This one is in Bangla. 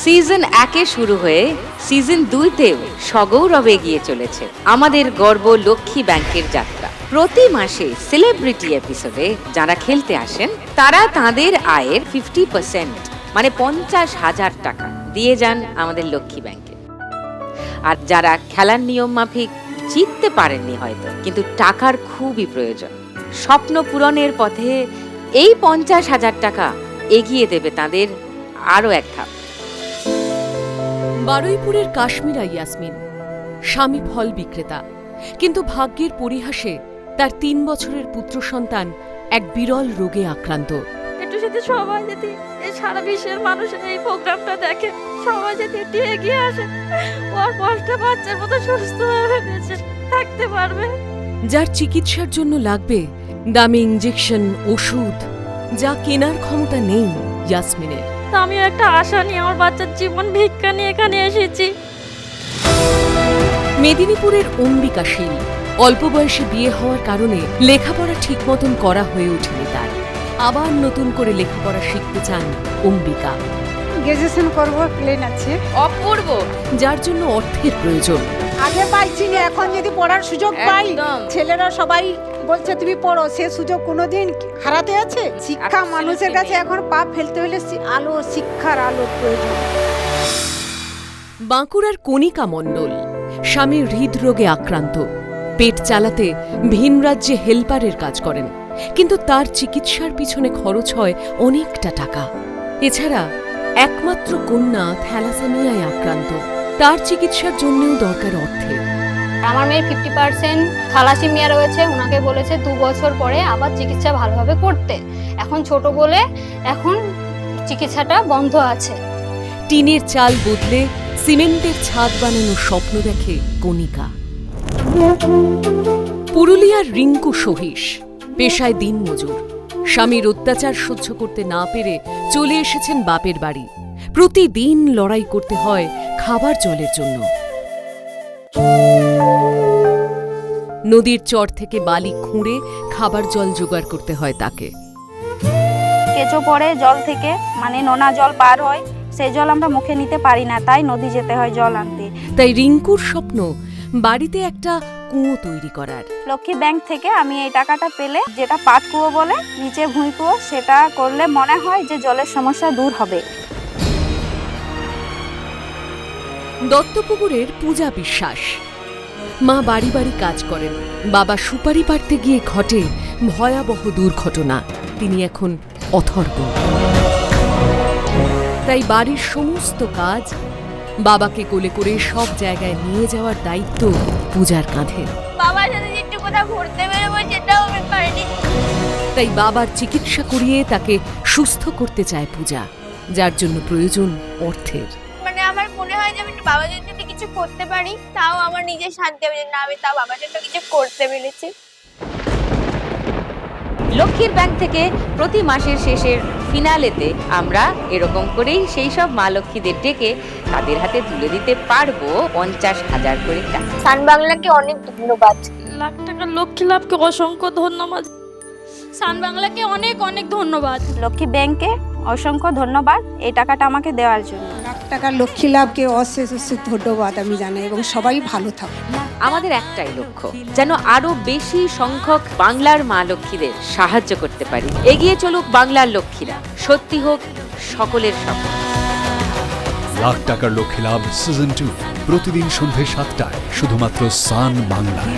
সিজন 1-এ শুরু হয়ে সিজন 2-তেও সগৌরবে এগিয়ে চলেছে আমাদের গর্ব লক্ষ্মী ব্যাংকের যাত্রা। প্রতি মাসে সেলিব্রিটি এপিসোডে যারা খেলতে আসেন তারা তাদের আয়ের 50% মানে 50,000 টাকা দিয়ে যান আমাদের লক্ষ্মী ব্যাংকে। আর যারা খেলার নিয়ম মাফিক জিততে পারেননি হয়তো, কিন্তু টাকার খুবই প্রয়োজন, স্বপ্ন পূরণের পথে এই 50,000 টাকা এগিয়ে দেবে তাদের আরও এক ধাপ। বারুইপুরের কাশ্মীরা ইয়াসমিন স্বামী ফল বিক্রেতা, কিন্তু ভাগ্যের পরিহাসে তার 3 বছরের পুত্র সন্তান এক বিরল রোগে আক্রান্ত। একটু যদি সবাই যদি এই সারা বিশ্বের মানুষের এই প্রোগ্রামটা দেখে, সবাই যদি একটু এগিয়ে আসে, ওর কষ্ট বাচ্চার মতো সুস্থভাবে বেঁচে থাকতে পারবে। যার চিকিৎসার জন্য লাগবে দামি ইঞ্জেকশন, ওষুধ, যা কেনার ক্ষমতা নেই ইয়াসমিনের। তো আমিও একটা আশা নিয়ে আমার বাচ্চার জীবন ভিক্ষা নিয়ে এখানে এসেছি। মেদিনীপুরের অম্বিকা শীল অল্প বয়সে বিয়ে হওয়ার কারণে লেখাপড়া ঠিক মতন করা হয়ে ওঠেনি তার। আবার নতুন করে লেখাপড়া শিখতে চান অম্বিকা। গ্রাজুয়েশন করব, প্ল্যান আছে। অপূর্ব, যার জন্য অর্থের প্রয়োজন। আগে পাইছি না, এখন যদি পড়ার সুযোগ পাই, ছেলেরা সবাই বলছে তুমি পড়ো, সে সুযোগ কোনোদিন হারাতে আছে? শিক্ষা মানুষের কাছে এখন পা ফেলতে হলে আলো, শিক্ষার আলো প্রয়োজন। বাঁকুড়ার কণিকা মণ্ডল স্বামীর হৃদরোগে আক্রান্ত, পেট চালাতে ভিন রাজ্যে হেল্পারের কাজ করেন, কিন্তু তার চিকিৎসার পিছনে খরচ হয় অনেকটা টাকা। এছাড়া একমাত্র কন্যা থ্যালাসেমিয়ায় আক্রান্ত, তার চিকিৎসার জন্যও দরকার অর্থের। আমার মেয়ের 50% থ্যালাসেমিয়া রয়েছে। ওনাকে বলেছে 2 বছর পরে আবার চিকিৎসা ভালোভাবে করতে। এখন ছোট বলে এখন চিকিৎসাটা বন্ধ আছে। টিনের চাল বদলে সিমেন্টের ছাদ বানানোর স্বপ্ন দেখে কণিকা। পুরুলিয়ার রিঙ্কু সহিস পেশায় দিনমজুর, স্বামীর অত্যাচার সহ্য করতে না পেরে চলে এসেছেন বাপের বাড়ি। প্রতিদিন লড়াই করতে হয় খাবার জলের জন্য। নদীর চর থেকে বালি খুঁড়ে খাবার জল জোগাড় করতে হয় তাকে। কেঁচো পড়ে জল থেকে, মানে নোনা জল পার হয়, সেই জল আমরা মুখে নিতে পারি না, তাই নদী যেতে হয় জল আনতে। তাই রিঙ্কুর স্বপ্ন বাড়িতে একটা কুয়ো তৈরি করার। লক্ষ্মী ব্যাংক থেকে আমি এই টাকাটা পেলে, যেটা পাট কুয়ো বলে, নিচে ভুঁই কুয়ো, সেটা করলে মনে হয় যে জলের সমস্যা দূর হবে। দত্তপুকুরের পূজা বিশ্বাস মা বাড়ি বাড়ি কাজ করেন। বাবা সুপারি পাড়তে গিয়ে ঘটে ভয়াবহ দুর্ঘটনা, তিনি এখন অথর্ব। তাই বাড়ির সমস্ত কাজ বাবাকে কোলে করে সব জায়গায় নিয়ে যাওয়ার দায়িত্ব পূজার কাঁধে। বাবার সাথে একটু কোথাও ঘুরতে বেরোবো, সেটাও আমি পারিনি। তাই বাবার চিকিৎসা করিয়ে তাকে সুস্থ করতে চায় পূজা, যার জন্য প্রয়োজন অর্থের। মানে আমার মনে হয় যে আমি একটু বাবার জন্য যদি কিছু করতে পারি, তাও আমার নিজের শান্তি হবে যে না, আমি তাও বাবার জন্য কিছু করতে পেরেছি। লক্ষ্মীর ব্যাংক থেকে প্রতি মাসের শেষের ফিনালেতে আমরা এরকম করেই সেই সব মা লক্ষ্মীদের ডেকে তাদের হাতে তুলে দিতে পারবো 50,000 করে টাকা। সান বাংলাকে অনেক ধন্যবাদ। লাখ টাকা লক্ষ্মী লাভকে অসংখ্য ধন্যবাদ। সান বাংলাকে অনেক অনেক ধন্যবাদ। লক্ষ্মী ব্যাংকে অসংখ্য ধন্যবাদ এই টাকাটা আমাকে দেওয়ার জন্য। লাখ টাকার লক্ষ্মী লাভকে অশেষ অশেষ ধন্যবাদ আমি জানাই, এবং সবাই ভালো থাকুক। আমাদের একটাই লক্ষ্য, যেন আরো বেশি সংখ্যক বাংলার মা লক্ষ্মীদের সাহায্য করতে পারি। এগিয়ে চলুক বাংলার লক্ষ্মীরা, সত্যি হোক সকলের স্বপ্ন। লাখ টাকার লক্ষ্মী লাভ সিজন 2 প্রতিদিন সন্ধ্যে 7টায় শুধুমাত্র সান বাংলায়।